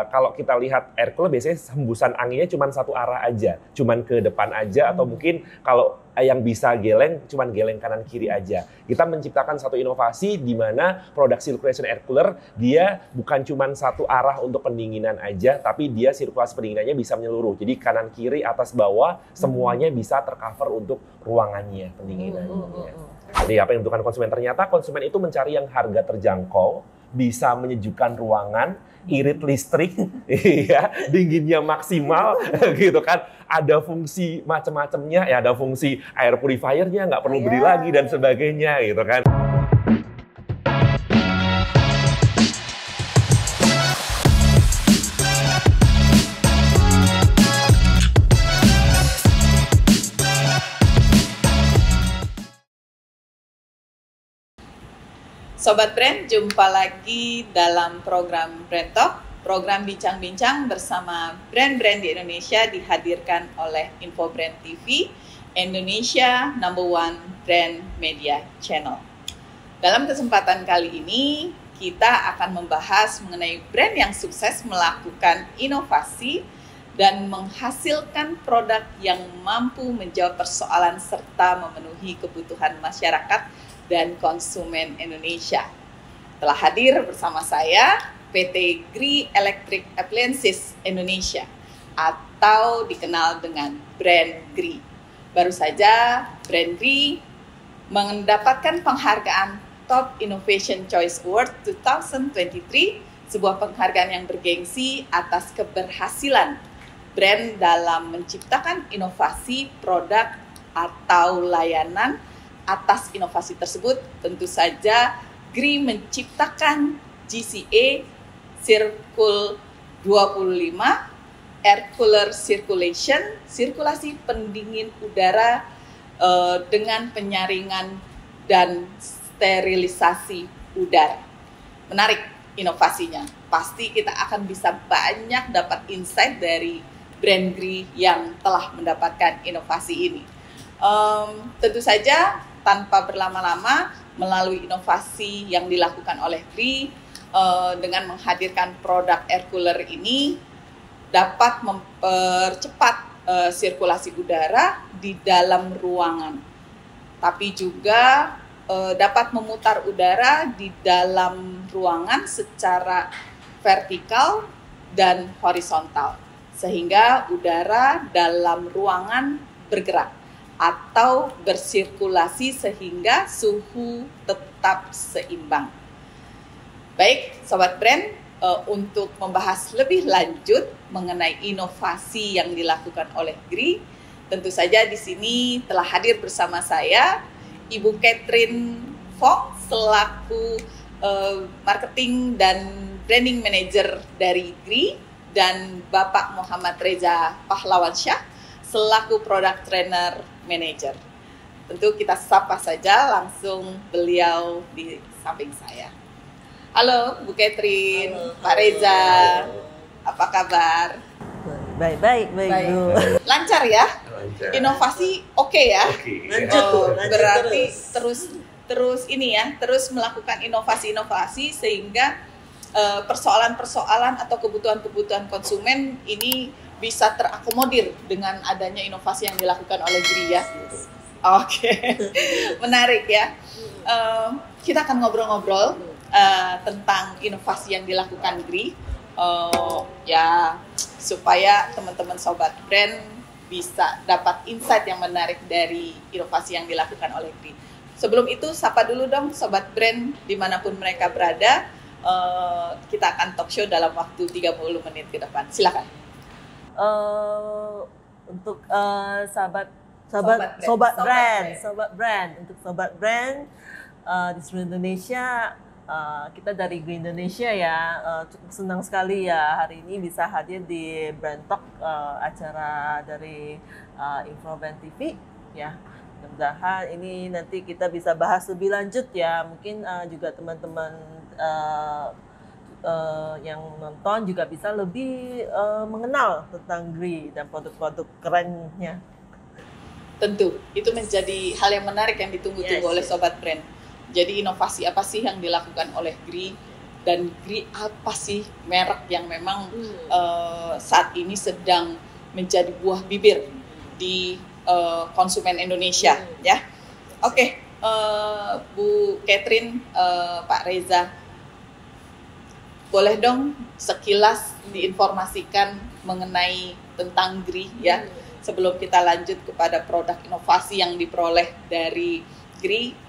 kalau kita lihat air cooler biasanya hembusan anginnya cuma satu arah aja, cuma ke depan aja, atau mungkin kalau yang bisa geleng cuma geleng kanan kiri aja. Kita menciptakan satu inovasi di mana produk circulation air cooler dia bukan cuma satu arah untuk pendinginan aja, tapi dia sirkulasi pendinginannya bisa menyeluruh. Jadi kanan kiri atas bawah semuanya bisa tercover untuk ruangannya pendinginannya. Jadi apa yang dibutuhkan konsumen? Ternyata konsumen itu mencari yang harga terjangkau, bisa menyejukkan ruangan, irit listrik, ya, dinginnya maksimal, gitu kan. Ada fungsi macam-macamnya, ya ada fungsi air purifiernya, nggak perlu beli lagi dan sebagainya, gitu kan. Sobat Brand, jumpa lagi dalam program Brand Talk. Program bincang-bincang bersama brand-brand di Indonesia dihadirkan oleh Info Brand TV, Indonesia #1 brand media channel. Dalam kesempatan kali ini, kita akan membahas mengenai brand yang sukses melakukan inovasi dan menghasilkan produk yang mampu menjawab persoalan serta memenuhi kebutuhan masyarakat dan konsumen Indonesia. Telah hadir bersama saya PT GRI Electric Appliances Indonesia atau dikenal dengan brand GRI. Baru saja brand GRI mendapatkan penghargaan Top Innovation Choice Award 2023, sebuah penghargaan yang bergengsi atas keberhasilan brand dalam menciptakan inovasi produk atau layanan. Atas inovasi tersebut, tentu saja GRI menciptakan GCA Circle 25, Air Cooler Circulation, sirkulasi pendingin udara dengan penyaringan dan sterilisasi udara. Menarik inovasinya. Pasti kita akan bisa banyak dapat insight dari brand GRI yang telah mendapatkan inovasi ini. Tentu saja tanpa berlama-lama, melalui inovasi yang dilakukan oleh GRI dengan menghadirkan produk air cooler ini dapat mempercepat sirkulasi udara di dalam ruangan, tapi juga dapat memutar udara di dalam ruangan secara vertikal dan horizontal, sehingga udara dalam ruangan bergerak atau bersirkulasi sehingga suhu tetap seimbang. Baik, Sobat Brand, untuk membahas lebih lanjut mengenai inovasi yang dilakukan oleh GRI, tentu saja di sini telah hadir bersama saya Ibu Catherine Fong selaku Marketing dan Branding Manager dari GRI dan Bapak Muhammad Reza Pahlawansyah selaku Product Trainer Manager. Tentu kita sapa saja langsung beliau di samping saya. Halo Bu Catherine, halo, Pak Reza, apa kabar? Baik Bu. Lancar ya? Lancar. Inovasi oke ya? Lanjut, berarti terus ini ya, terus melakukan inovasi-inovasi sehingga persoalan-persoalan atau kebutuhan-kebutuhan konsumen ini bisa terakomodir dengan adanya inovasi yang dilakukan oleh GRI ya. Oke. Menarik ya. Kita akan ngobrol-ngobrol tentang inovasi yang dilakukan GRI ya, supaya teman-teman Sobat Brand bisa dapat insight yang menarik dari inovasi yang dilakukan oleh GRI. Sebelum itu, sapa dulu dong Sobat Brand dimanapun mereka berada. Kita akan talk show dalam waktu 30 menit ke depan. Silakan. Untuk Sobat Brand untuk Sobat Brand di seluruh Indonesia, kita dari GRI Indonesia ya, cukup senang sekali ya hari ini bisa hadir di Brand Talk, acara dari Info Brand TV ya. Mudah-mudahan ini nanti kita bisa bahas lebih lanjut ya, mungkin juga teman-teman yang nonton juga bisa lebih mengenal tentang GRI dan produk-produk kerennya. Tentu, itu menjadi hal yang menarik yang ditunggu-tunggu oleh Sobat Brand. Jadi inovasi apa sih yang dilakukan oleh GRI dan GRI apa sih merek yang memang saat ini sedang menjadi buah bibir di konsumen Indonesia ya. Oke, Bu Catherine, Pak Reza, boleh dong sekilas diinformasikan mengenai tentang GRI ya, sebelum kita lanjut kepada produk inovasi yang diperoleh dari GRI.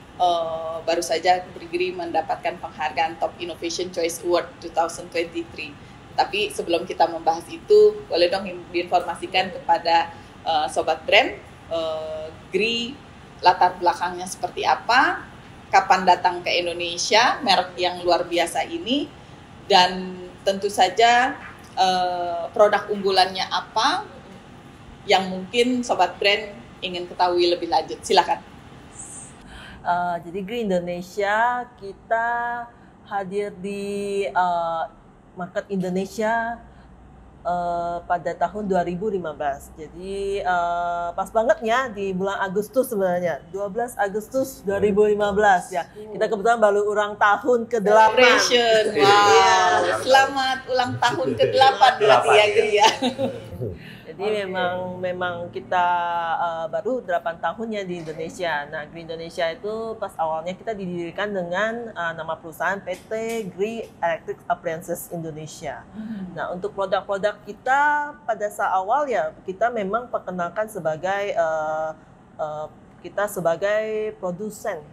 Baru saja GRI mendapatkan penghargaan Top Innovation Choice Award 2023. Tapi sebelum kita membahas itu, boleh dong diinformasikan kepada Sobat Brand, GRI latar belakangnya seperti apa, kapan datang ke Indonesia, merek yang luar biasa ini, dan tentu saja produk unggulannya apa yang mungkin Sobat Brand ingin ketahui lebih lanjut. Silakan. Jadi GRI Indonesia kita hadir di market Indonesia pada tahun 2015. Jadi pas banget ya di bulan Agustus sebenarnya, 12 Agustus 2015 ya. Kita kebetulan baru ulang tahun ke-8. Celebration. Wow. Selamat ulang tahun ke-8 berarti ya GRI ya. Jadi memang kita baru 8 tahunnya di Indonesia. Nah, GRI Indonesia itu pas awalnya kita didirikan dengan nama perusahaan PT GRI Electric Appliances Indonesia. Nah, untuk produk-produk kita pada saat awal ya kita memang perkenalkan sebagai kita sebagai produsen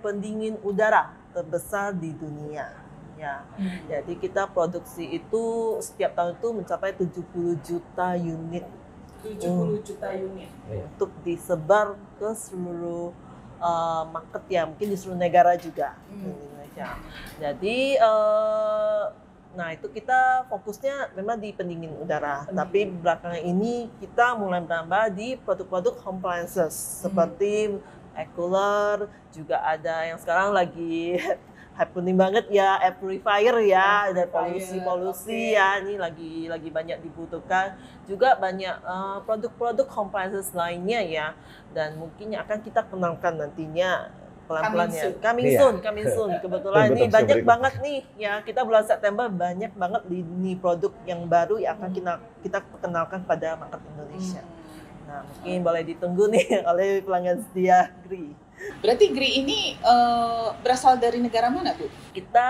pendingin udara terbesar di dunia. Ya. Jadi kita produksi itu setiap tahun itu mencapai 70 juta unit. 70 juta unit. Untuk disebar ke seluruh market ya, mungkin di seluruh negara juga di Indonesia. Jadi nah itu kita fokusnya memang di pendingin udara. Tapi belakangan ini kita mulai menambah di produk-produk home appliances seperti air cooler, juga ada yang sekarang lagi happening banget ya, air purifier ya, dan polusi ya, ini lagi banyak dibutuhkan. Juga banyak produk-produk home appliances lainnya ya, dan mungkin akan kita kenalkan nantinya pelan-pelan ya. Coming soon. Kebetulan ini banyak banget nih ya, kita bulan September banyak banget ini produk yang baru yang akan kita perkenalkan pada market Indonesia. Nah, mungkin boleh ditunggu nih oleh pelanggan setia GRI. Berarti GRI ini berasal dari negara mana, Bu? Kita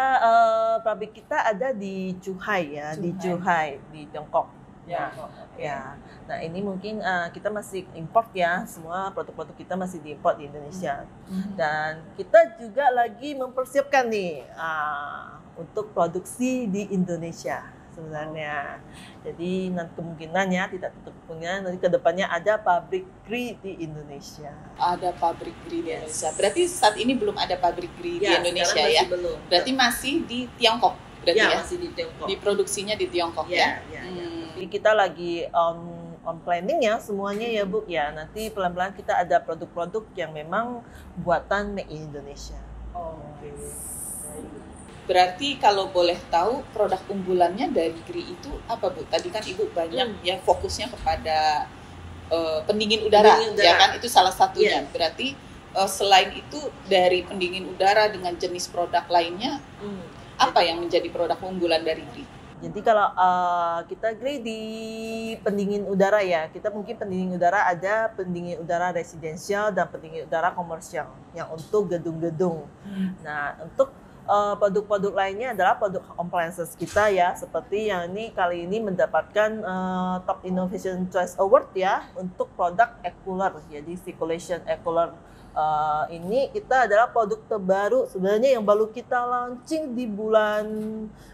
pabrik kita ada di Zhuhai ya, di Zhuhai di Tiongkok. Ya. Nah, ini mungkin kita masih import ya, semua produk-produk kita masih diimport di Indonesia. Dan kita juga lagi mempersiapkan nih untuk produksi di Indonesia sebenarnya. Jadi nanti kemungkinan ya, tidak tutup kemungkinan nanti kedepannya ada pabrik GRI di Indonesia. Ada pabrik GRI di Indonesia. Berarti saat ini belum ada pabrik GRI di Indonesia ya? Belum. Berarti masih di Tiongkok berarti ya? Masih di Tiongkok. Diproduksinya di Tiongkok ya? Jadi kita lagi on planning ya semuanya ya Bu ya. Nanti pelan-pelan kita ada produk-produk yang memang buatan made in Indonesia. Oke. Berarti kalau boleh tahu produk unggulannya dari GRI itu apa Bu? Tadi kan Ibu banyak ya fokusnya kepada pendingin udara, ya kan itu salah satunya. Berarti selain itu dari pendingin udara dengan jenis produk lainnya, apa yang menjadi produk unggulan dari GRI? Jadi kalau kita GRI di pendingin udara ya, kita mungkin pendingin udara ada pendingin udara residensial dan pendingin udara komersial yang untuk gedung-gedung. Nah, untuk produk-produk lainnya adalah produk appliances kita ya, seperti yang ini kali ini mendapatkan Top Innovation Choice Award ya untuk produk air cooler, jadi circulation air cooler. Ini kita adalah produk terbaru sebenarnya yang baru kita launching di bulan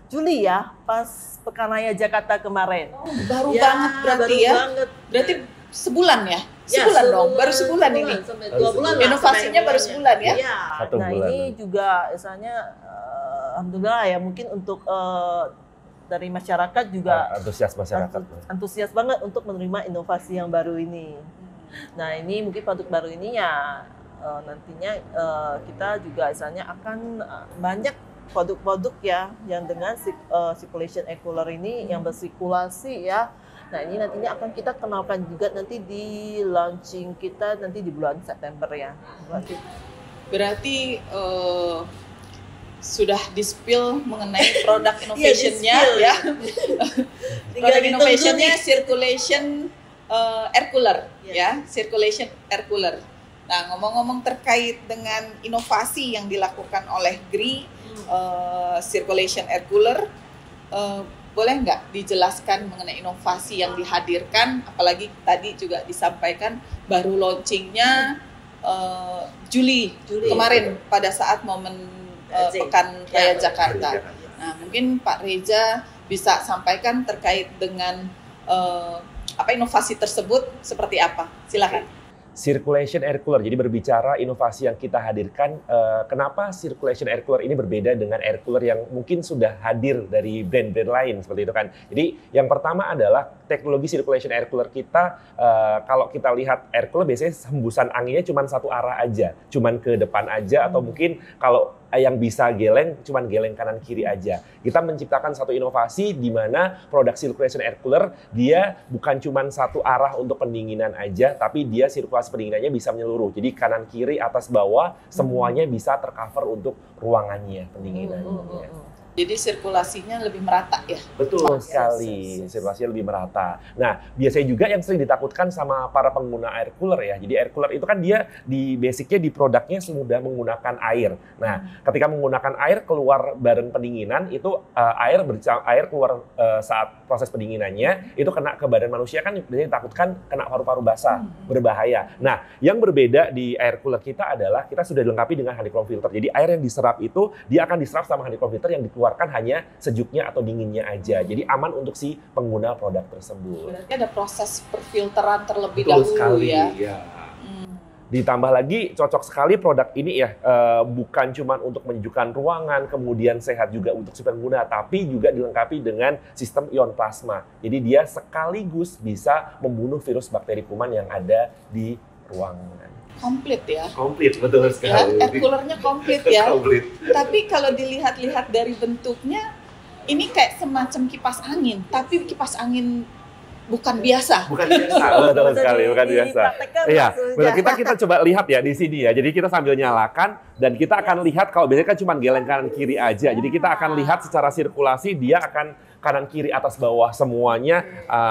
Juli ya, pas Pekan Raya Jakarta kemarin. Baru banget berarti ya? Berarti sebulan ya? Sebulan dong, baru sebulan ini. 2 bulan lah. Inovasinya baru sebulan ya? Nah ini juga misalnya alhamdulillah ya, mungkin untuk dari masyarakat juga antusias banget untuk menerima inovasi yang baru ini. Nah ini mungkin produk baru ini ya nantinya kita juga misalnya akan banyak produk-produk ya yang dengan circulation air cooler ini yang bersirkulasi ya. Nah ini nantinya akan kita kenalkan juga nanti di launching kita nanti di bulan September ya. Berarti sudah di-spill mengenai produk innovation-nya ya. Tinggal Produk ditunggu innovation-nya nih. circulation air cooler ya, circulation air cooler. Nah, ngomong-ngomong terkait dengan inovasi yang dilakukan oleh GRI circulation air cooler, boleh nggak dijelaskan mengenai inovasi yang dihadirkan, apalagi tadi juga disampaikan baru launchingnya Juli kemarin pada saat momen Pekan Raya Jakarta. Nah, mungkin Pak Reza bisa sampaikan terkait dengan inovasi tersebut seperti apa? Silakan. Circulation air cooler. Jadi berbicara inovasi yang kita hadirkan, kenapa circulation air cooler ini berbeda dengan air cooler yang mungkin sudah hadir dari brand-brand lain seperti itu kan. Jadi yang pertama adalah teknologi circulation air cooler kita, kalau kita lihat air cooler biasanya hembusan anginnya cuma satu arah aja, cuma ke depan aja atau mungkin kalau yang bisa geleng, cuman geleng kanan kiri aja. Kita menciptakan satu inovasi di mana produk circulation air cooler dia bukan cuman satu arah untuk pendinginan aja, tapi dia sirkulasi pendinginannya bisa menyeluruh. Jadi kanan kiri atas bawah semuanya bisa tercover untuk ruangannya pendinginannya. Jadi sirkulasinya lebih merata ya? Betul sekali, sirkulasinya lebih merata. Nah, biasanya juga yang sering ditakutkan sama para pengguna air cooler ya. Jadi air cooler itu kan dia di basicnya di produknya sudah menggunakan air. Nah, ketika menggunakan air keluar bareng pendinginan itu air keluar saat proses pendinginannya itu kena ke badan manusia kan biasanya ditakutkan kena paru-paru basah, berbahaya. Nah, yang berbeda di air cooler kita adalah kita sudah dilengkapi dengan honeycomb filter. Jadi air yang diserap itu dia akan diserap sama honeycomb filter yang dikeluarkan hanya sejuknya atau dinginnya aja. Jadi aman untuk si pengguna produk tersebut. Berarti ada proses perfilteran terlebih Betul dahulu sekali, ya. Ditambah lagi cocok sekali produk ini ya, bukan cuma untuk menyejukkan ruangan, kemudian sehat juga untuk si pengguna, tapi juga dilengkapi dengan sistem ion plasma. Jadi dia sekaligus bisa membunuh virus bakteri kuman yang ada di ruangan. Komplit ya. Komplit, betul sekali. Ya, air coolernya komplit ya. Komplit. Tapi kalau dilihat-lihat dari bentuknya, ini kayak semacam kipas angin. Tapi kipas angin bukan biasa. Bukan biasa. Betul sekali, bukan biasa. Iya, betul. Kita coba lihat ya di sini ya. Jadi kita sambil nyalakan dan kita akan lihat kalau biasanya kan cuma geleng kanan kiri aja. Jadi kita akan lihat secara sirkulasi dia akan kanan kiri atas bawah semuanya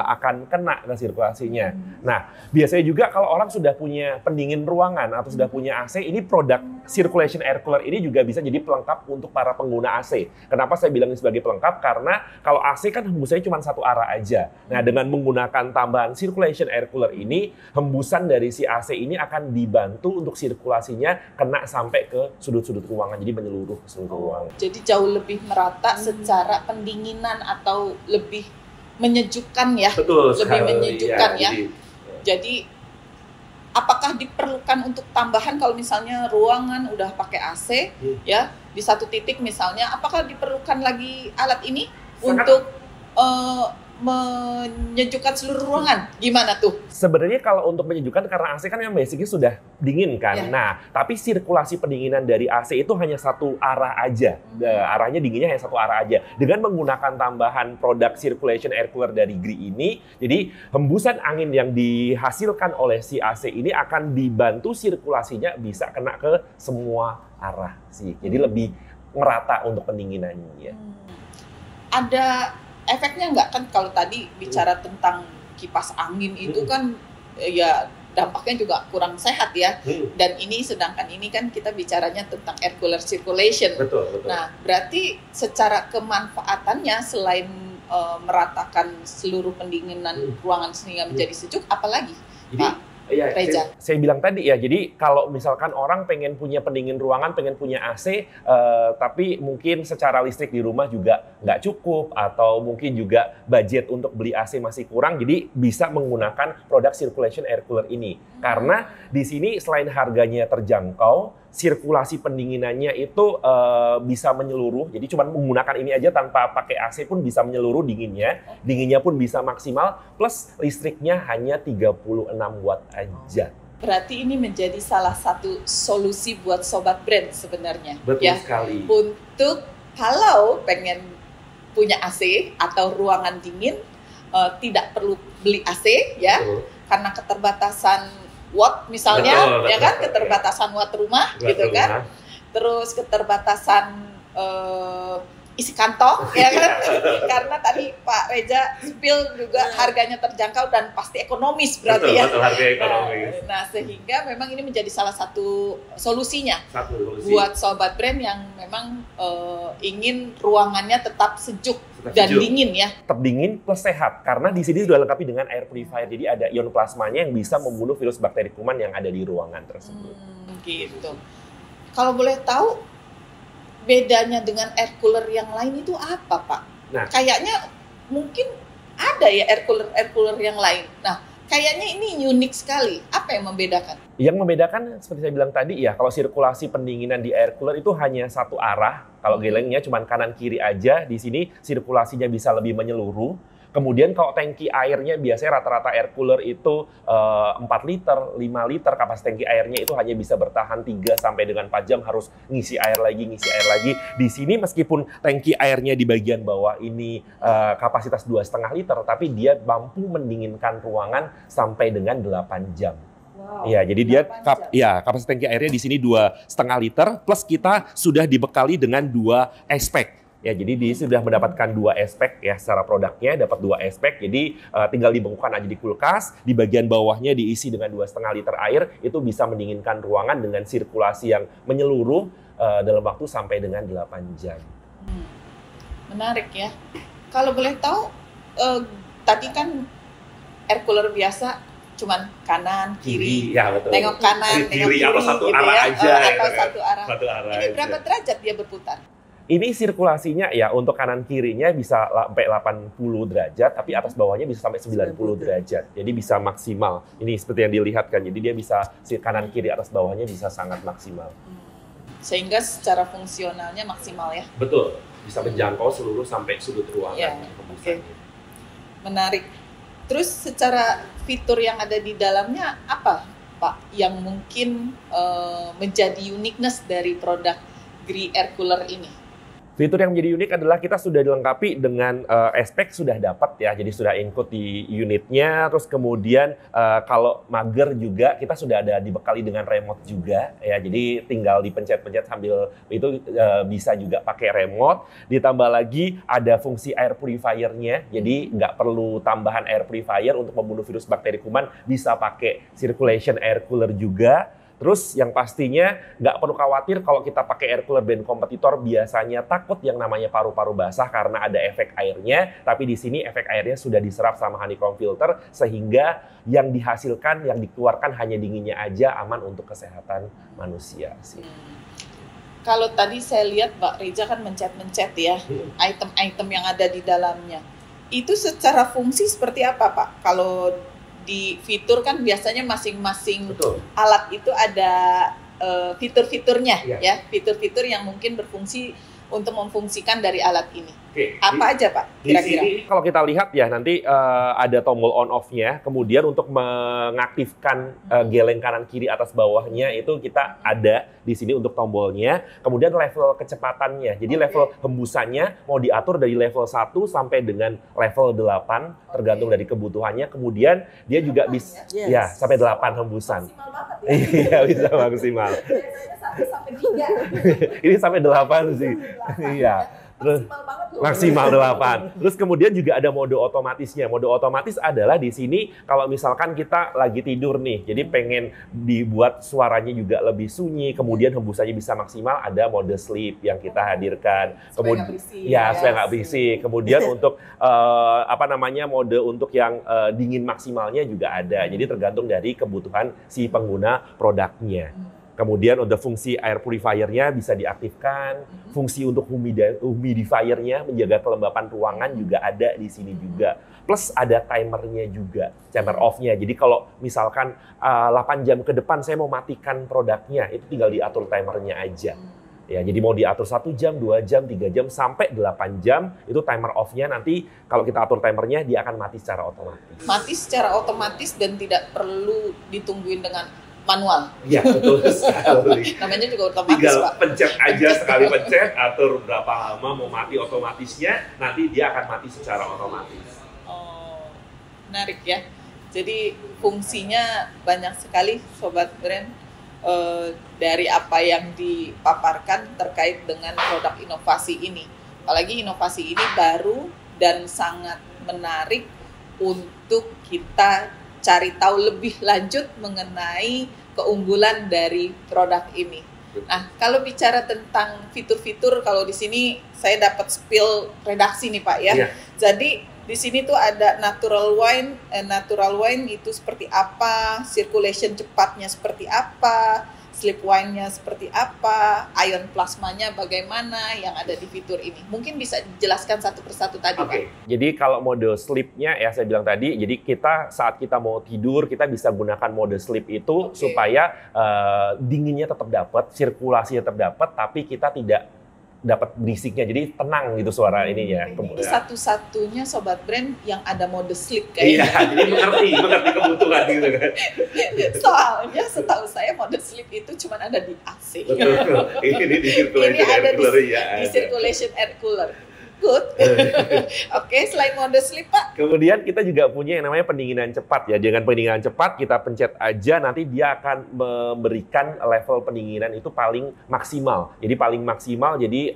akan kena ke sirkulasinya. Nah, biasanya juga kalau orang sudah punya pendingin ruangan atau sudah punya AC, ini produk circulation air cooler ini juga bisa jadi pelengkap untuk para pengguna AC. Kenapa saya bilang ini sebagai pelengkap? Karena kalau AC kan hembusannya cuma satu arah aja. Nah, dengan menggunakan tambahan circulation air cooler ini, hembusan dari si AC ini akan dibantu untuk sirkulasinya kena sampai ke sudut-sudut ruangan, jadi menyeluruh ke seluruh ruangan. Jadi jauh lebih merata secara pendinginan atau lebih menyejukkan ya. Betul lebih sekali, menyejukkan ya. ya. Jadi apakah diperlukan untuk tambahan kalau misalnya ruangan udah pakai AC ya di satu titik misalnya, apakah diperlukan lagi alat ini untuk menyejukkan seluruh ruangan? Gimana tuh? Sebenarnya kalau untuk menyejukkan karena AC kan yang basicnya sudah dingin kan. Ya. Nah, tapi sirkulasi pendinginan dari AC itu hanya satu arah aja. Arahnya dinginnya hanya satu arah aja. Dengan menggunakan tambahan produk circulation air cooler dari GRI ini, jadi hembusan angin yang dihasilkan oleh si AC ini akan dibantu sirkulasinya bisa kena ke semua arah sih. Jadi lebih merata untuk pendinginannya. Ada efeknya nggak, kan kalau tadi bicara tentang kipas angin itu kan ya dampaknya juga kurang sehat ya. Dan ini sedangkan ini kan kita bicaranya tentang air cooler circulation. Betul. Nah, berarti secara kemanfaatannya selain meratakan seluruh pendinginan ruangan sehingga menjadi sejuk, apalagi Pak Iya, Reza? saya bilang tadi ya, jadi kalau misalkan orang pengen punya pendingin ruangan, pengen punya AC, tapi mungkin secara listrik di rumah juga nggak cukup, atau mungkin juga budget untuk beli AC masih kurang, jadi bisa menggunakan produk circulation air cooler ini. Karena di sini selain harganya terjangkau, sirkulasi pendinginannya itu bisa menyeluruh, jadi cuma menggunakan ini aja tanpa pakai AC pun bisa menyeluruh dinginnya pun bisa maksimal, plus listriknya hanya 36 watt aja. Berarti ini menjadi salah satu solusi buat sobat brand sebenarnya. Betul ya, sekali. Untuk kalau pengen punya AC atau ruangan dingin, tidak perlu beli AC ya, karena keterbatasan watt misalnya, betul, ya kan, keterbatasan watt rumah, gitu kan. Terus keterbatasan isi kantong ya kan, karena tadi Pak Reza spill juga harganya terjangkau dan pasti ekonomis berarti ya. Betul, harga ekonomis. Nah, sehingga memang ini menjadi salah satu solusinya buat sobat brand yang memang ingin ruangannya tetap sejuk dan dingin ya. Tetap dingin plus sehat, karena di sini sudah lengkapi dengan air purifier, jadi ada ion plasmanya yang bisa membunuh virus bakteri kuman yang ada di ruangan tersebut. Gitu. Kalau boleh tahu bedanya dengan air cooler yang lain itu apa, Pak? Nah, kayaknya mungkin ada ya air cooler yang lain. Nah, kayaknya ini unik sekali. Apa yang membedakan? Yang membedakan seperti saya bilang tadi ya, kalau sirkulasi pendinginan di air cooler itu hanya satu arah. Kalau gelengnya cuma kanan kiri aja, di sini sirkulasinya bisa lebih menyeluruh. Kemudian kalau tangki airnya biasanya rata-rata air cooler itu 4 liter, 5 liter, kapasitas tangki airnya itu hanya bisa bertahan 3 sampai dengan 4 jam, harus ngisi air lagi. Di sini meskipun tangki airnya di bagian bawah ini kapasitas 2,5 liter, tapi dia mampu mendinginkan ruangan sampai dengan 8 jam. Wow, ya, jadi dia kapasitas tangki airnya di sini 2,5 liter, plus kita sudah dibekali dengan 2 aspek. Ya, jadi dia sudah mendapatkan 2 aspek ya, secara produknya dapat 2 aspek. Jadi tinggal dibekukan aja di kulkas, di bagian bawahnya diisi dengan 2,5 liter air, itu bisa mendinginkan ruangan dengan sirkulasi yang menyeluruh dalam waktu sampai dengan 8 jam. Menarik ya. Kalau boleh tahu, tadi kan air cooler biasa cuman kanan, kiri, ya, betul. Tengok kanan, tengok kiri, atau satu gitu arah ya. aja. Atau satu arah. Ini aja. berapa derajat dia berputar? Ini sirkulasinya ya untuk kanan kirinya bisa sampai 80 derajat, tapi atas bawahnya bisa sampai 90 derajat. Jadi bisa maksimal. Ini seperti yang dilihat kan. Jadi dia bisa kanan kiri atas bawahnya bisa sangat maksimal. Sehingga secara fungsionalnya maksimal ya. Betul. Bisa menjangkau seluruh sampai sudut ruangan. Ya, okay. Menarik. Terus secara fitur yang ada di dalamnya apa, Pak, yang mungkin menjadi uniqueness dari produk Gree Air Cooler ini? Fitur yang menjadi unik adalah kita sudah dilengkapi dengan aspek sudah dapat ya, jadi sudah include di unitnya. Terus kemudian kalau mager juga kita sudah ada dibekali dengan remote juga ya, jadi tinggal dipencet-pencet sambil itu bisa juga pakai remote. Ditambah lagi ada fungsi air purifier-nya, jadi nggak perlu tambahan air purifier untuk membunuh virus bakteri kuman, bisa pakai circulation air cooler juga. Terus yang pastinya nggak perlu khawatir kalau kita pakai air cooler brand kompetitor, biasanya takut yang namanya paru-paru basah karena ada efek airnya. Tapi di sini efek airnya sudah diserap sama honeycomb filter, sehingga yang dihasilkan, yang dikeluarkan hanya dinginnya aja, aman untuk kesehatan manusia sih. Kalau tadi saya lihat Pak Reza kan mencet-mencet ya, item-item yang ada di dalamnya. Itu secara fungsi seperti apa, Pak? Kalau di fitur kan biasanya masing-masing alat itu ada fitur-fiturnya ya, fitur-fitur yang mungkin berfungsi untuk memfungsikan dari alat ini. Apa aja Pak kira-kira? Di sini kalau kita lihat ya nanti ada tombol on off-nya, kemudian untuk mengaktifkan geleng kanan kiri atas bawahnya itu kita ada di sini untuk tombolnya. Kemudian level kecepatannya, jadi level hembusannya mau diatur dari level 1 sampai dengan level 8 tergantung dari kebutuhannya. Kemudian dia juga bisa ya sampai 8 hembusan. Maksimal banget ya. Iya, bisa maksimal. Sampai 3. Ini sampai 8 sih. Iya. Terus maksimal 8. Terus kemudian juga ada mode otomatisnya. Mode otomatis adalah di sini kalau misalkan kita lagi tidur nih, jadi pengen dibuat suaranya juga lebih sunyi, kemudian hembusannya bisa maksimal, ada mode sleep yang kita hadirkan. Kemudian supaya nggak berisik. Kemudian untuk mode untuk yang dingin maksimalnya juga ada. Jadi tergantung dari kebutuhan si pengguna produknya. Kemudian untuk fungsi air purifier-nya bisa diaktifkan, fungsi untuk humidifier-nya menjaga kelembapan ruangan juga ada di sini juga. Plus ada timernya juga, timer off-nya. Jadi kalau misalkan 8 jam ke depan saya mau matikan produknya, itu tinggal diatur timernya aja. Ya, jadi mau diatur 1 jam, 2 jam, 3 jam, sampai 8 jam, itu timer off-nya nanti kalau kita atur timernya, dia akan mati secara otomatis. Mati secara otomatis dan tidak perlu ditungguin dengan manual. Iya, betul sekali. Namanya juga otomatis, tinggal Pak. pencet aja, sekali pencet, atur berapa lama mau mati otomatisnya, nanti dia akan mati secara otomatis. Oh, menarik ya. Jadi fungsinya banyak sekali Sobat Brand. dari apa yang dipaparkan terkait dengan produk inovasi ini. Apalagi inovasi ini baru dan sangat menarik untuk kita cari tahu lebih lanjut mengenai keunggulan dari produk ini. Nah, kalau bicara tentang fitur-fitur, kalau di sini saya dapat spill redaksi nih Pak ya. Iya. Jadi di sini tuh ada natural wine itu seperti apa, circulation cepatnya seperti apa, sleep wine-nya seperti apa, ion plasmanya bagaimana yang ada di fitur ini. Mungkin bisa dijelaskan satu persatu tadi, Pak. Jadi kalau mode sleep-nya ya saya bilang tadi, jadi kita saat kita mau tidur kita bisa gunakan mode sleep itu supaya dinginnya tetap dapat, sirkulasinya tetap dapat, tapi kita tidak dapat berisiknya, jadi tenang gitu suara ininya. Ini satu-satunya Sobat Brand yang ada mode sleep Iya, kayaknya. jadi mengerti kebutuhan gitu kan. Soalnya setahu saya mode sleep itu cuma ada di AC. Betul. Ini di circulation Ini ada air cooler ya. di circulation air cooler. Good. Oke, selain mode sleep Pak. Kemudian kita juga punya yang namanya pendinginan cepat ya. Dengan pendinginan cepat kita pencet aja, nanti dia akan memberikan level pendinginan itu paling maksimal. Jadi paling maksimal, jadi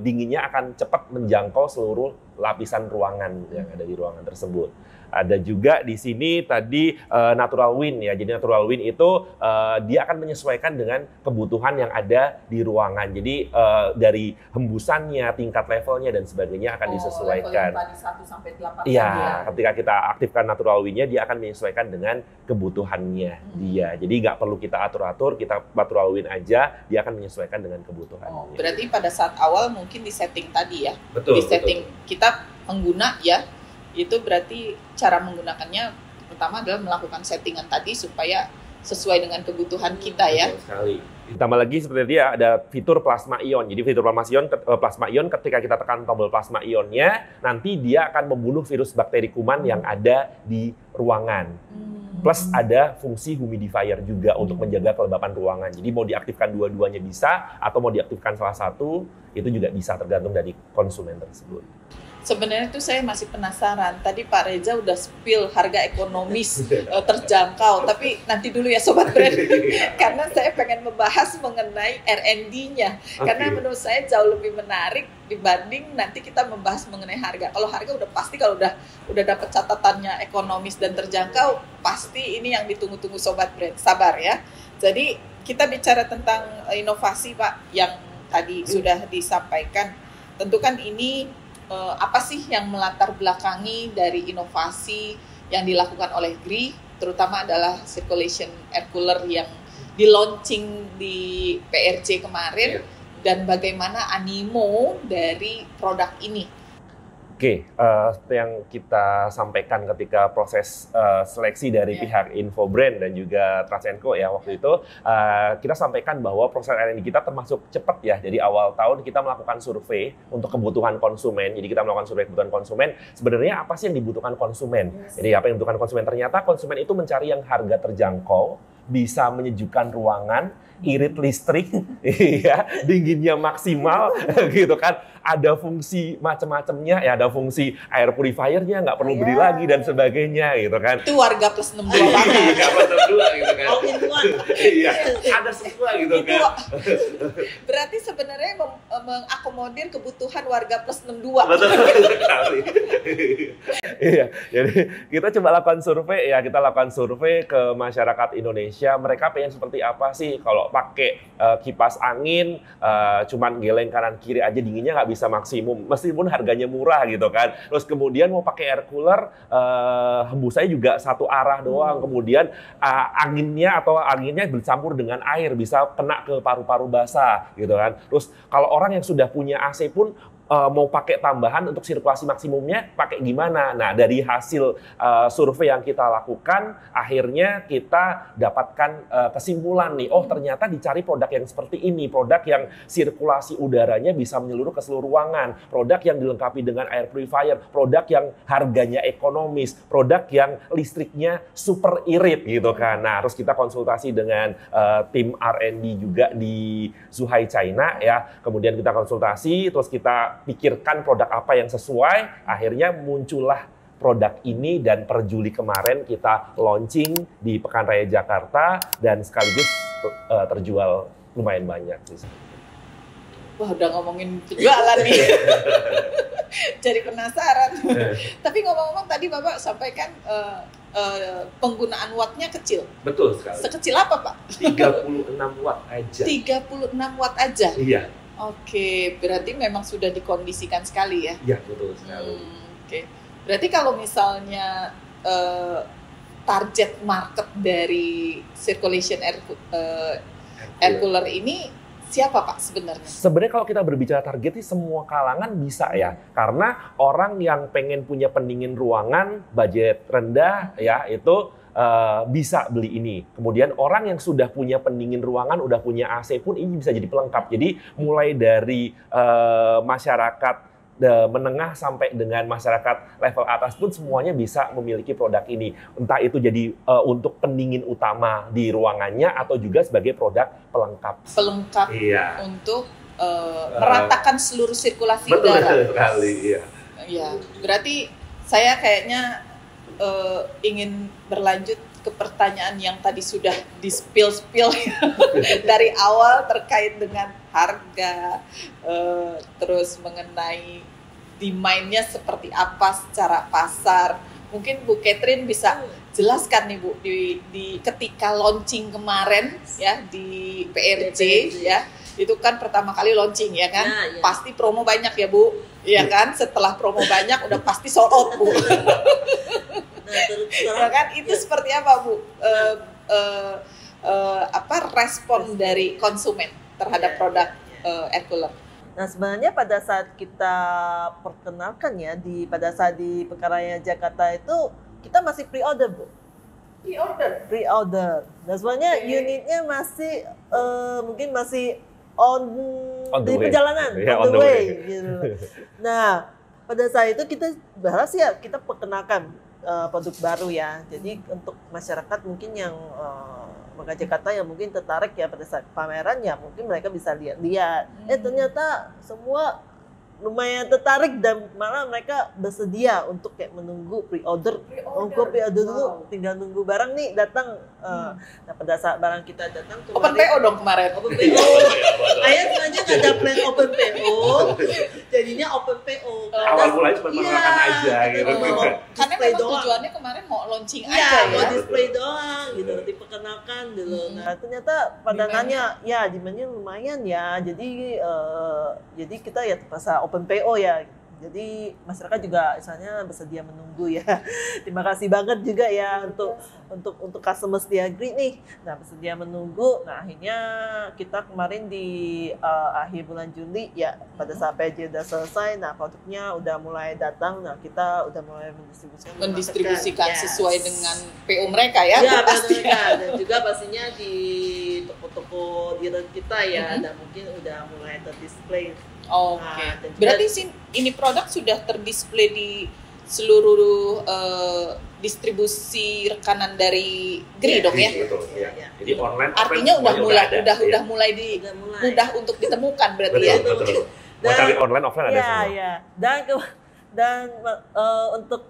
dinginnya akan cepat menjangkau seluruh lapisan ruangan yang ada di ruangan tersebut. Ada juga di sini tadi natural wind ya. Jadi natural wind itu dia akan menyesuaikan dengan kebutuhan yang ada di ruangan. Jadi dari hembusannya, tingkat levelnya dan sebagainya akan disesuaikan. Level yang tadi 1 sampai 8 Iya, ya. ketika kita aktifkan natural wind-nya dia akan menyesuaikan dengan kebutuhannya dia. Jadi nggak perlu kita atur-atur, kita natural wind aja, dia akan menyesuaikan dengan kebutuhannya. Berarti pada saat awal mungkin di setting tadi ya. Betul, di setting kita pengguna ya. Itu berarti cara menggunakannya pertama adalah melakukan settingan tadi supaya sesuai dengan kebutuhan kita ya. Betul sekali. Ditambah lagi seperti dia ada fitur plasma ion. Jadi fitur plasma ion ketika kita tekan tombol plasma ionnya, nanti dia akan membunuh virus bakteri kuman yang ada di ruangan. Plus ada fungsi humidifier juga untuk menjaga kelembapan ruangan. Jadi mau diaktifkan dua-duanya bisa, atau mau diaktifkan salah satu, itu juga bisa tergantung dari konsumen tersebut. Sebenarnya itu saya masih penasaran. Tadi Pak Reza udah spill harga ekonomis terjangkau. Tapi nanti dulu ya Sobat Brand. Karena saya pengen membahas mengenai R&D-nya. Karena menurut saya jauh lebih menarik dibanding nanti kita membahas mengenai harga. Kalau harga udah pasti, kalau udah dapat catatannya ekonomis dan terjangkau, pasti ini yang ditunggu-tunggu Sobat Brand. Sabar ya. Jadi kita bicara tentang inovasi Pak yang tadi sudah disampaikan. Tentu kan ini apa sih yang melatar belakangi dari inovasi yang dilakukan oleh GRI, terutama adalah circulation air cooler yang di-launching di PRC kemarin, dan bagaimana animo dari produk ini? Oke, yang kita sampaikan ketika proses seleksi dari pihak Infobrand dan juga Trans&Co ya waktu itu, kita sampaikan bahwa proses R&D kita termasuk cepat ya. Jadi awal tahun kita melakukan survei untuk kebutuhan konsumen. Jadi kita melakukan survei kebutuhan konsumen. Sebenarnya apa sih yang dibutuhkan konsumen? Jadi apa yang dibutuhkan konsumen? Ternyata konsumen itu mencari yang harga terjangkau, bisa menyejukkan ruangan, irit listrik, ya, dinginnya maksimal, gitu kan. Ada fungsi macam-macamnya, ya ada fungsi air purifiernya, nggak perlu beli lagi dan sebagainya, gitu kan. Itu warga plus 62 banget. Iya, plus 62 gitu kan. All in one. Iya, ada semua gitu kan. Berarti sebenarnya mengakomodir kebutuhan warga plus 62. Betul sekali. Iya, jadi kita coba lakukan survei ya, kita lakukan survei ke masyarakat Indonesia. Mereka pengen seperti apa sih kalau pakai kipas angin, cuman geleng kanan kiri aja dinginnya nggak bisa maksimum, meskipun harganya murah gitu kan. Terus kemudian mau pakai air cooler, hembusannya juga satu arah doang. Kemudian anginnya bercampur dengan air, bisa kena ke paru-paru basah gitu kan. Terus kalau orang yang sudah punya AC pun mau pakai tambahan untuk sirkulasi maksimumnya pakai gimana? Nah, dari hasil survei yang kita lakukan, akhirnya kita dapatkan kesimpulan nih, oh ternyata dicari produk yang seperti ini, produk yang sirkulasi udaranya bisa menyeluruh ke seluruh ruangan, produk yang dilengkapi dengan air purifier, produk yang harganya ekonomis, produk yang listriknya super irit gitu kan. Nah, terus kita konsultasi dengan tim R&D juga di Zhuhai China ya, kemudian kita konsultasi, terus kita pikirkan produk apa yang sesuai, akhirnya muncullah produk ini, dan per Juli kemarin kita launching di Pekan Raya Jakarta, dan sekaligus terjual lumayan banyak sih. Wah, udah ngomongin penjualan nih. Jadi penasaran. Tapi ngomong-ngomong tadi Bapak sampaikan penggunaan wattnya kecil. Betul sekali. Sekecil apa Pak? 36 watt aja. 36 watt aja? Iya. Oke, berarti memang sudah dikondisikan sekali ya? Iya, betul sekali. Oke. Berarti kalau misalnya target market dari circulation air cooler ini siapa Pak sebenarnya? Sebenarnya kalau kita berbicara target sih semua kalangan bisa ya. Karena orang yang pengen punya pendingin ruangan, budget rendah ya itu bisa beli ini. Kemudian orang yang sudah punya pendingin ruangan, udah punya AC pun ini bisa jadi pelengkap. Jadi mulai dari masyarakat menengah sampai dengan masyarakat level atas pun semuanya bisa memiliki produk ini. Entah itu jadi untuk pendingin utama di ruangannya atau juga sebagai produk pelengkap. Pelengkap untuk meratakan seluruh sirkulasi betul, udara. Betul sekali, iya. Ya, berarti saya kayaknya ingin berlanjut ke pertanyaan yang tadi sudah di-spill dari awal terkait dengan harga, terus mengenai demand-nya seperti apa secara pasar. Mungkin Bu Catherine bisa jelaskan nih Bu di ketika launching kemarin ya di PRJ ya. Itu kan pertama kali launching ya kan. Ya. Pasti promo banyak ya Bu. Iya kan? Setelah promo banyak udah pasti sold out Bu. Ya kan? Itu seperti apa Bu? Respon dari konsumen terhadap produk air cooler? Nah sebenarnya pada saat kita perkenalkan ya pada saat di Pekaraya Jakarta itu kita masih pre-order Bu. Pre-order. Nah sebenarnya unitnya masih mungkin masih on the perjalanan, on the way. Gitu. Nah pada saat itu kita bahas ya kita perkenalkan produk baru ya. Jadi untuk masyarakat mungkin yang Pekaraya Jakarta yang mungkin tertarik ya pada saat pameran ya mungkin mereka bisa lihat-lihat. Ternyata semua lumayan tertarik dan malah mereka bersedia untuk kayak menunggu pre-order. Pre-order dulu, tinggal nunggu barang nih datang. Nah pada saat barang kita datang kemarin, open PO dong kemarin. Open PO. Ayah sebenarnya nggak ada plan open PO, jadinya open PO. Awal mulanya cuma perkenalkan aja gitu. Karena memang tujuannya kemarin mau launching aja ya. Mau display doang gitu, diperkenalkan dulu. Nah ternyata pada nanya, ya demand-nya lumayan ya. Jadi kita ya terpaksa open PO ya. Jadi masyarakat juga misalnya bersedia menunggu ya. Terima kasih banget juga ya untuk customer setia Agri nih. Nah, bersedia menunggu. Nah, akhirnya kita kemarin di akhir bulan Juli ya pada saat PJ udah selesai, nah produknya udah mulai datang. Nah, kita udah mulai mendistribusikan sesuai dengan PO mereka ya. Ya, pasti dan juga pastinya di toko-toko dealer kita ya dan mungkin udah mulai terdisplay. Oke. Berarti ini produk sudah terdisplay di seluruh distribusi rekanan dari GRI dong ya? Betul, ya. Jadi online. Artinya udah mulai mudah untuk ditemukan berarti ya? Betul. Mau cari online offline ada semua. Iya. Dan untuk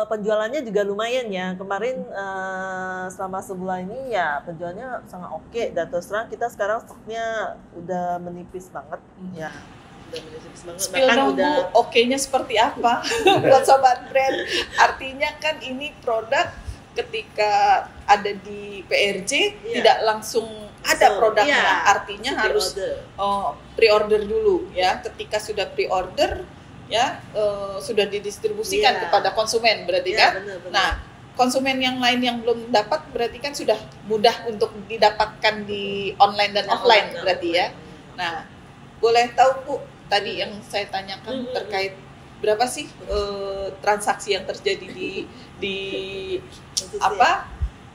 penjualannya juga lumayan ya. Kemarin selama sebulan ini ya penjualannya sangat oke. Dan terus terang kita sekarang stoknya udah menipis banget ya. Spill dong Bu, oke-nya seperti apa buat Sobat Brand? Artinya kan ini produk ketika ada di PRJ tidak langsung ada produknya, artinya harus pre-order dulu ya. Ketika sudah pre-order ya sudah didistribusikan kepada konsumen berarti kan? Bener. Nah konsumen yang lain yang belum dapat berarti kan sudah mudah untuk didapatkan di online dan offline berarti ya. Nah boleh tahu Bu tadi yang saya tanyakan terkait berapa sih transaksi yang terjadi di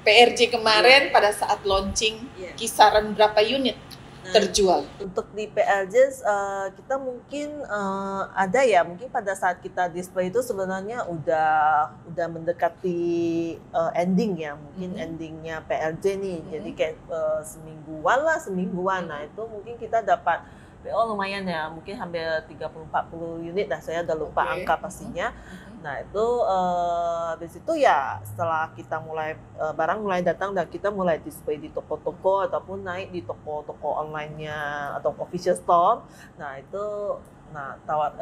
PRJ kemarin pada saat launching, kisaran berapa unit terjual? Untuk di PRJ kita mungkin ada ya, mungkin pada saat kita display itu sebenarnya udah mendekati ending ya, mungkin endingnya PRJ nih. Jadi kayak semingguan. Nah itu mungkin kita dapat PO lumayan ya, mungkin hampir 30-40 unit lah, saya udah lupa angka pastinya. Nah itu habis itu ya setelah kita mulai barang mulai datang dan kita mulai display di toko-toko ataupun naik di toko-toko online-nya atau official store. Nah itu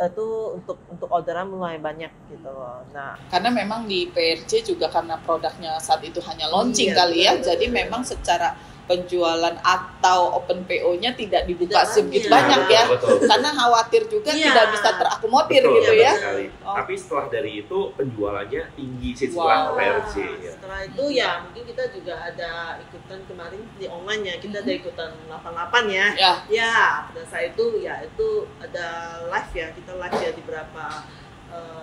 itu untuk orderan mulai banyak gitu loh. Nah, karena memang di PRJ juga karena produknya saat itu hanya launching kali ya, jadi memang secara penjualan atau open PO-nya tidak dibuka segitu banyak ya, karena khawatir juga tidak bisa terakomodir gitu ya. Tapi setelah dari itu penjualannya tinggi sih setelah PRJ. Ya. Setelah itu ya mungkin kita juga ada ikutan kemarin di online ya, kita ada ikutan 88 ya. Ya pada saat itu ya itu ada live ya, kita live ya di beberapa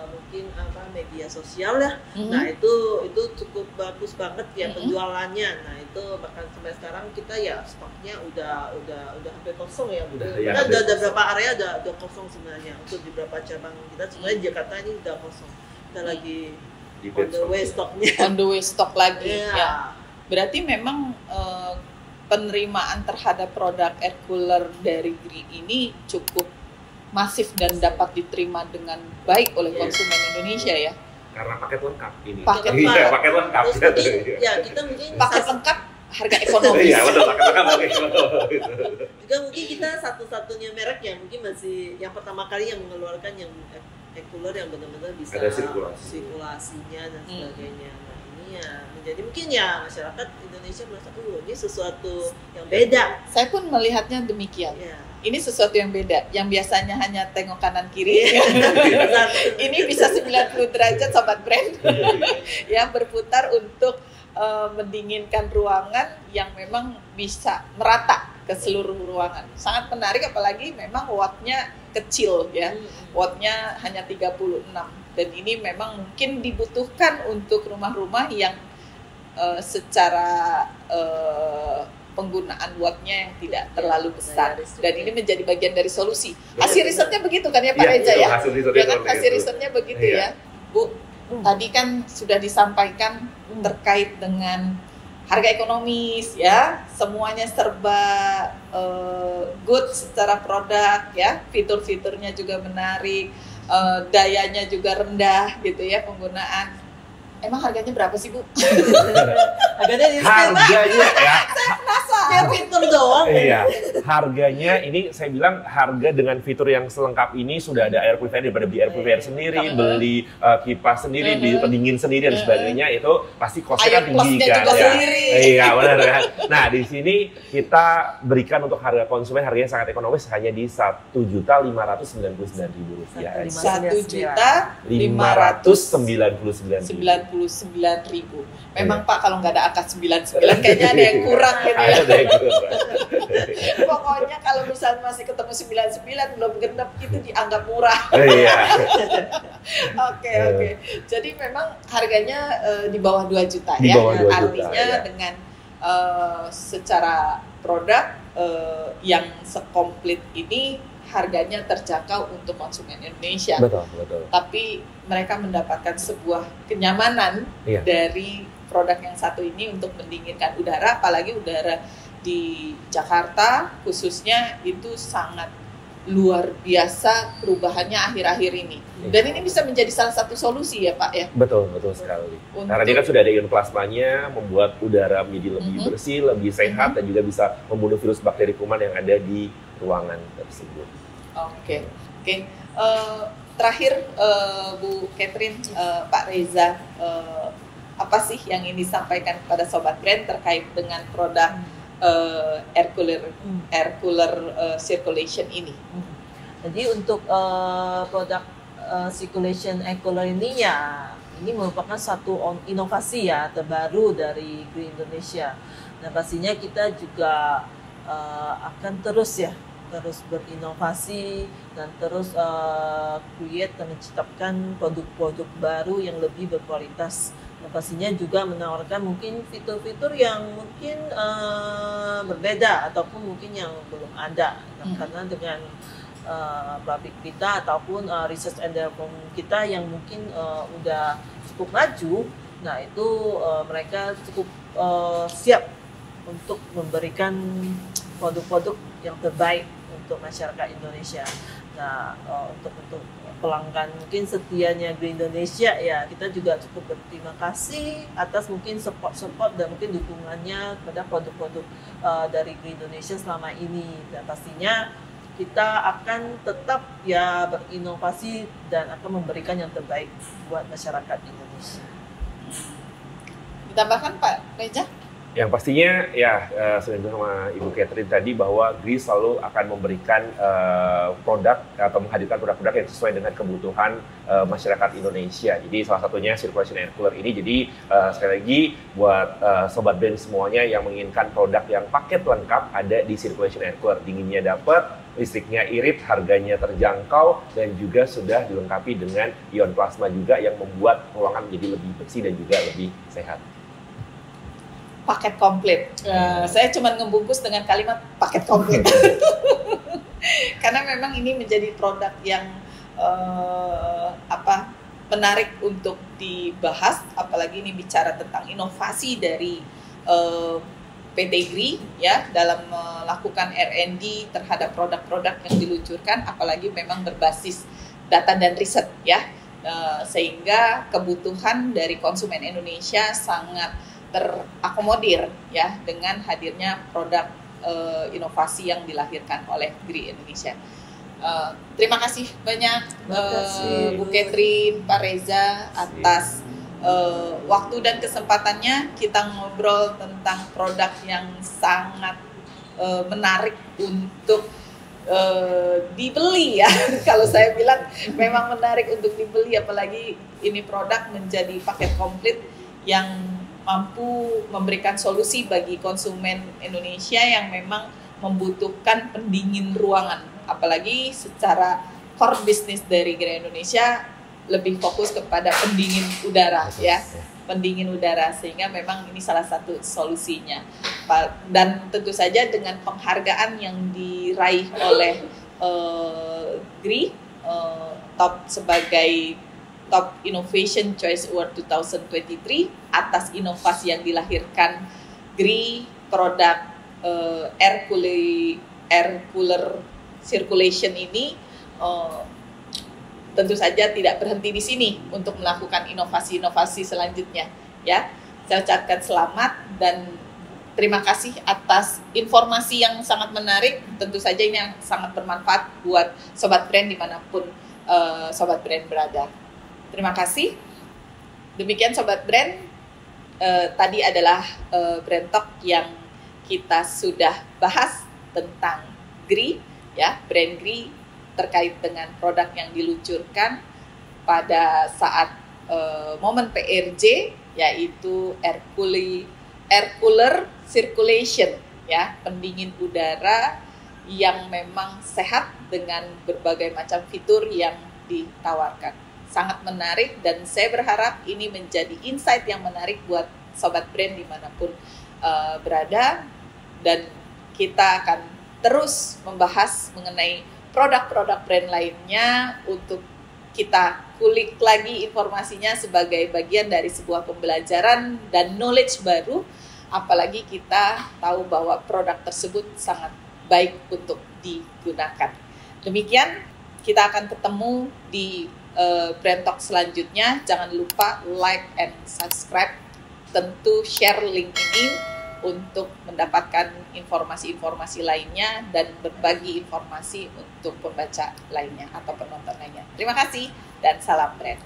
mungkin media sosial ya. Nah itu cukup bagus banget ya penjualannya. Nah itu bahkan sampai sekarang kita ya stoknya udah hampir kosong ya. Kita udah beberapa area udah kosong sebenarnya untuk di beberapa cabang kita. Sebenarnya Jakarta ini udah kosong. Kita lagi on the way stoknya. On the way stok lagi ya. Berarti memang penerimaan terhadap produk air cooler dari Gree ini cukup masif dan dapat diterima dengan baik oleh konsumen Indonesia ya. Karena paket lengkap ini. Paket lengkap. Ya kita mungkin paket lengkap harga ekonomis. Iya betul, paket lengkap. Juga mungkin kita satu-satunya merek yang mungkin masih yang pertama kali yang mengeluarkan yang air cooler yang benar-benar bisa ada sirkulasinya dan sebagainya. Nah ini ya menjadi mungkin ya masyarakat Indonesia merasa ini sesuatu yang beda. Saya pun melihatnya demikian. Ya. Ini sesuatu yang beda, yang biasanya hanya tengok kanan kiri. Ini bisa 90 derajat Sobat Brand. Ya, berputar untuk mendinginkan ruangan yang memang bisa merata ke seluruh ruangan. Sangat menarik apalagi memang wattnya kecil ya. Wattnya hanya 36. Dan ini memang mungkin dibutuhkan untuk rumah-rumah yang secara penggunaan wattnya yang tidak terlalu besar, dan ini menjadi bagian dari solusi. Hasil risetnya begitu kan ya Pak Reza ya? Hasil risetnya begitu ya, Bu. Tadi kan sudah disampaikan terkait dengan harga ekonomis ya, semuanya serba good secara produk ya, fitur-fiturnya juga menarik, dayanya juga rendah gitu ya penggunaan. Emang harganya berapa sih Bu? Harganya ya. Saya fitur doang. Iya, harganya ini saya bilang harga dengan fitur yang selengkap ini sudah ada air purifier, daripada beli air purifier sendiri, beli kipas sendiri, beli pendingin sendiri dan sebagainya, itu pasti costnya kan tinggi kan. Ya. Iya benar kan. Nah di sini kita berikan untuk harga konsumen harganya sangat ekonomis hanya di Rp1.599.000 aja. Rp1.599.000. Memang Pak kalau nggak ada angka 99 kayaknya ada yang kurang gitu ya. Ada yang kurang. Pokoknya kalau misalnya masih ketemu 99 belum genap itu dianggap murah. Iya. Oke. Jadi memang harganya di bawah 2 juta di ya. Bawah 2 juta, artinya ya. dengan secara produk yang sekomplit ini harganya terjangkau untuk konsumen Indonesia. Betul. Tapi mereka mendapatkan sebuah kenyamanan dari produk yang satu ini untuk mendinginkan udara, apalagi udara di Jakarta khususnya itu sangat luar biasa perubahannya akhir-akhir ini. Dan ini bisa menjadi salah satu solusi ya Pak ya? Betul sekali. Karena dia kan sudah ada ion plasmanya, membuat udara menjadi lebih bersih, lebih sehat, dan juga bisa membunuh virus bakteri kuman yang ada di ruangan tersebut. Oke. Terakhir Bu Catherine, Pak Reza, apa sih yang ingin disampaikan kepada Sobat Brand terkait dengan produk air cooler circulation ini? Jadi untuk produk circulation air cooler ini ya, ini merupakan satu inovasi ya terbaru dari Gree Indonesia. Nah pastinya kita juga akan terus berinovasi dan terus create dan menciptakan produk-produk baru yang lebih berkualitas. Dan pastinya juga menawarkan mungkin fitur-fitur yang mungkin berbeda ataupun mungkin yang belum ada. Karena dengan pabrik kita ataupun research and development kita yang mungkin udah cukup maju, nah itu mereka cukup siap untuk memberikan produk-produk yang terbaik untuk masyarakat Indonesia. Nah, untuk pelanggan mungkin setianya Green Indonesia ya, kita juga cukup berterima kasih atas mungkin support dan mungkin dukungannya kepada produk-produk dari Green Indonesia selama ini. Dan pastinya kita akan tetap ya berinovasi dan akan memberikan yang terbaik buat masyarakat Indonesia. Ditambahkan Pak Reza? Yang pastinya ya sudah sama Ibu Catherine tadi bahwa GRI selalu akan memberikan produk atau menghadirkan produk-produk yang sesuai dengan kebutuhan masyarakat Indonesia. Jadi salah satunya circulation air cooler ini. Jadi sekali lagi buat sobat brand semuanya yang menginginkan produk yang paket lengkap ada di circulation air cooler. Dinginnya dapat, listriknya irit, harganya terjangkau, dan juga sudah dilengkapi dengan ion plasma juga yang membuat ruangan menjadi lebih bersih dan juga lebih sehat. Paket komplit. Saya cuma ngebungkus dengan kalimat paket komplit. Karena memang ini menjadi produk yang menarik untuk dibahas, apalagi ini bicara tentang inovasi dari PT GRI ya dalam melakukan R&D terhadap produk-produk yang diluncurkan, apalagi memang berbasis data dan riset ya, sehingga kebutuhan dari konsumen Indonesia sangat terakomodir ya dengan hadirnya produk inovasi yang dilahirkan oleh GRI Indonesia. Terima kasih banyak Bu Catherine, Pak Reza atas waktu dan kesempatannya kita ngobrol tentang produk yang sangat menarik untuk dibeli ya. Kalau saya bilang memang menarik untuk dibeli, apalagi ini produk menjadi paket komplit yang mampu memberikan solusi bagi konsumen Indonesia yang memang membutuhkan pendingin ruangan. Apalagi secara core bisnis dari GRI Indonesia lebih fokus kepada pendingin udara ya, pendingin udara, sehingga memang ini salah satu solusinya. Dan tentu saja dengan penghargaan yang diraih oleh GRI sebagai Top Innovation Choice Award 2023 atas inovasi yang dilahirkan GRI produk air cooler circulation ini, tentu saja tidak berhenti di sini untuk melakukan inovasi-inovasi selanjutnya ya. Saya ucapkan selamat dan terima kasih atas informasi yang sangat menarik. Tentu saja ini yang sangat bermanfaat buat sobat brand dimanapun sobat brand berada. Terima kasih. Demikian sobat brand, tadi adalah Brand Talk yang kita sudah bahas tentang GRI ya, brand GRI terkait dengan produk yang diluncurkan pada saat momen PRJ, yaitu air cooler circulation ya, pendingin udara yang memang sehat dengan berbagai macam fitur yang ditawarkan. Sangat menarik dan saya berharap ini menjadi insight yang menarik buat sobat brand dimanapun berada, dan kita akan terus membahas mengenai produk-produk brand lainnya untuk kita kulik lagi informasinya sebagai bagian dari sebuah pembelajaran dan knowledge baru, apalagi kita tahu bahwa produk tersebut sangat baik untuk digunakan. Demikian, kita akan ketemu di Brand Talk selanjutnya. Jangan lupa like and subscribe, tentu share link ini untuk mendapatkan informasi-informasi lainnya dan berbagi informasi untuk pembaca lainnya atau penonton lainnya. Terima kasih dan salam brand.